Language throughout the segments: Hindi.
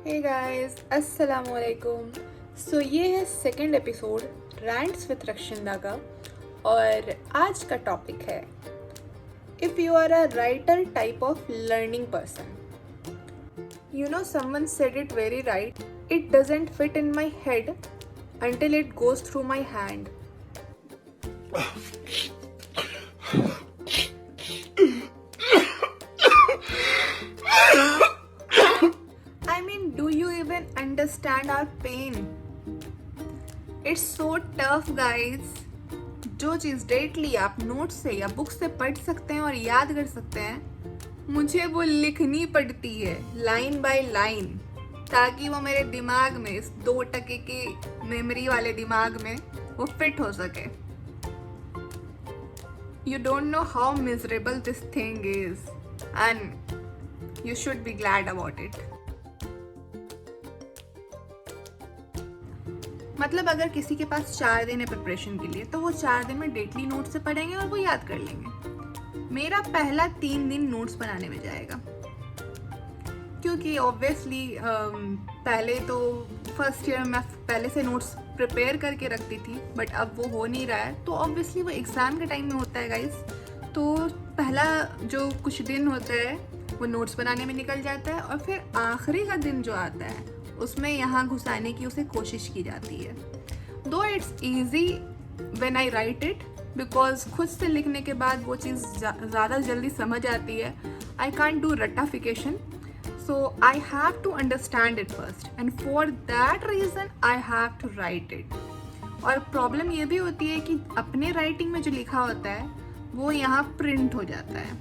हे गाइस, अस्सलाम वालेकुम। सो ये है second episode rants with Rakshinda का और आज का टॉपिक है if you are a writer type of learning person. You know someone said it very right, it doesn't fit in my head until it goes through my hand. I mean, do you even understand our pain? It's so tough, guys. जो चीज़ डायरेक्टली आप नोट से या बुक से पढ़ सकते हैं और याद कर सकते हैं, मुझे वो लिखनी पड़ती है लाइन बाय लाइन, ताकि वो मेरे दिमाग में, इस 2% की मेमोरी वाले दिमाग में वो फिट हो सके। You don't know how miserable this thing is and you should be glad about it. मतलब अगर किसी के पास 4 दिन है प्रिपरेशन के लिए, तो वो 4 दिन में डेटली नोट से पढ़ेंगे और वो याद कर लेंगे। मेरा पहला 3 दिन नोट्स बनाने में जाएगा, क्योंकि ऑब्वियसली पहले तो फर्स्ट ईयर में पहले से नोट्स प्रिपेयर करके रखती थी, बट अब वो हो नहीं रहा है। तो ऑब्वियसली वो एग्ज़ाम के टाइम में होता है गाइस, तो पहला जो कुछ दिन होता है वो नोट्स बनाने में निकल जाता है, और फिर आखिरी का दिन जो आता है उसमें यहाँ घुसाने की उसे कोशिश की जाती है। दो it's easy when I right it, because खुद से लिखने के बाद वो चीज़ ज़्यादा जल्दी समझ आती है। आई कांट डू रट्टाफिकेशन, so I have to understand it first and for that reason I have to write it. और प्रॉब्लम ये भी होती है कि अपने राइटिंग में जो लिखा होता है वो यहाँ प्रिंट हो जाता है।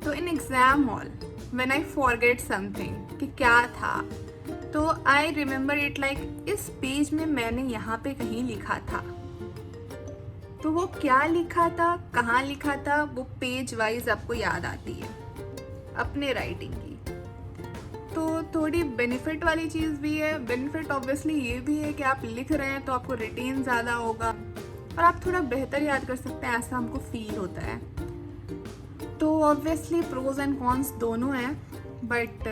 तो in exam hall when I forget something कि क्या था, तो आई रिमेम्बर इट लाइक इस पेज में मैंने यहाँ पे कहीं लिखा था। तो वो क्या लिखा था, कहाँ लिखा था, वो पेज वाइज आपको याद आती है अपने राइटिंग की। तो थोड़ी बेनिफिट वाली चीज़ भी है। बेनिफिट ऑब्वियसली ये भी है कि आप लिख रहे हैं तो आपको रिटेन ज़्यादा होगा और आप थोड़ा बेहतर याद कर सकते हैं, ऐसा हमको फील होता है। तो ऑब्वियसली प्रोज एंड कॉन्स दोनों हैं, but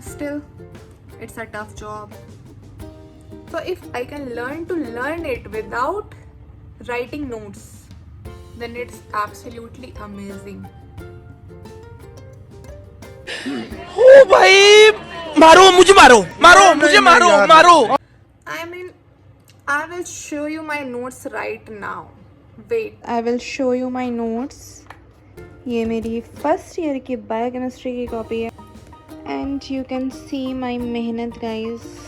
still it's a tough job. So if I can learn to learn it without writing notes, then it's absolutely amazing. ओ भाई, मारो मुझे, मारो मुझे, मारो। I mean, I will show you my notes right now. Wait. I will show you my notes. ये मेरी फर्स्ट ईयर की बायोकेमिस्ट्री की कॉपी है एंड यू कैन सी माई मेहनत गाइस।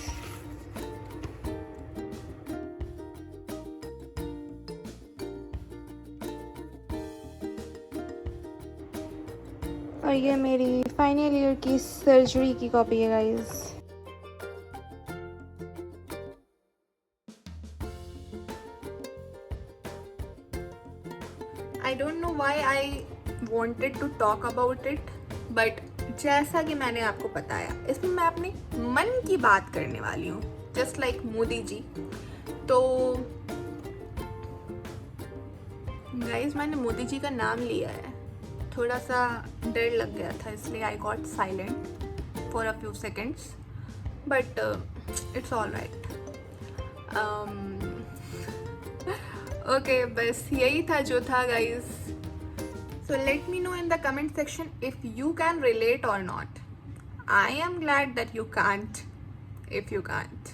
और ये मेरी फाइनल ईयर की सर्जरी की कॉपी है guys. I don't know why I wanted to talk about it, but जैसा कि मैंने आपको बताया, इसमें मैं अपने मन की बात करने वाली हूँ, जस्ट लाइक मोदी जी। तो गाइस, मैंने मोदी जी का नाम लिया है, थोड़ा सा डर लग गया था, इसलिए I got silent for a few seconds, but it's all right. Okay, बस यही था जो था guys. So let me know in the comment section if you can relate or not. I am glad that you can't, if you can't.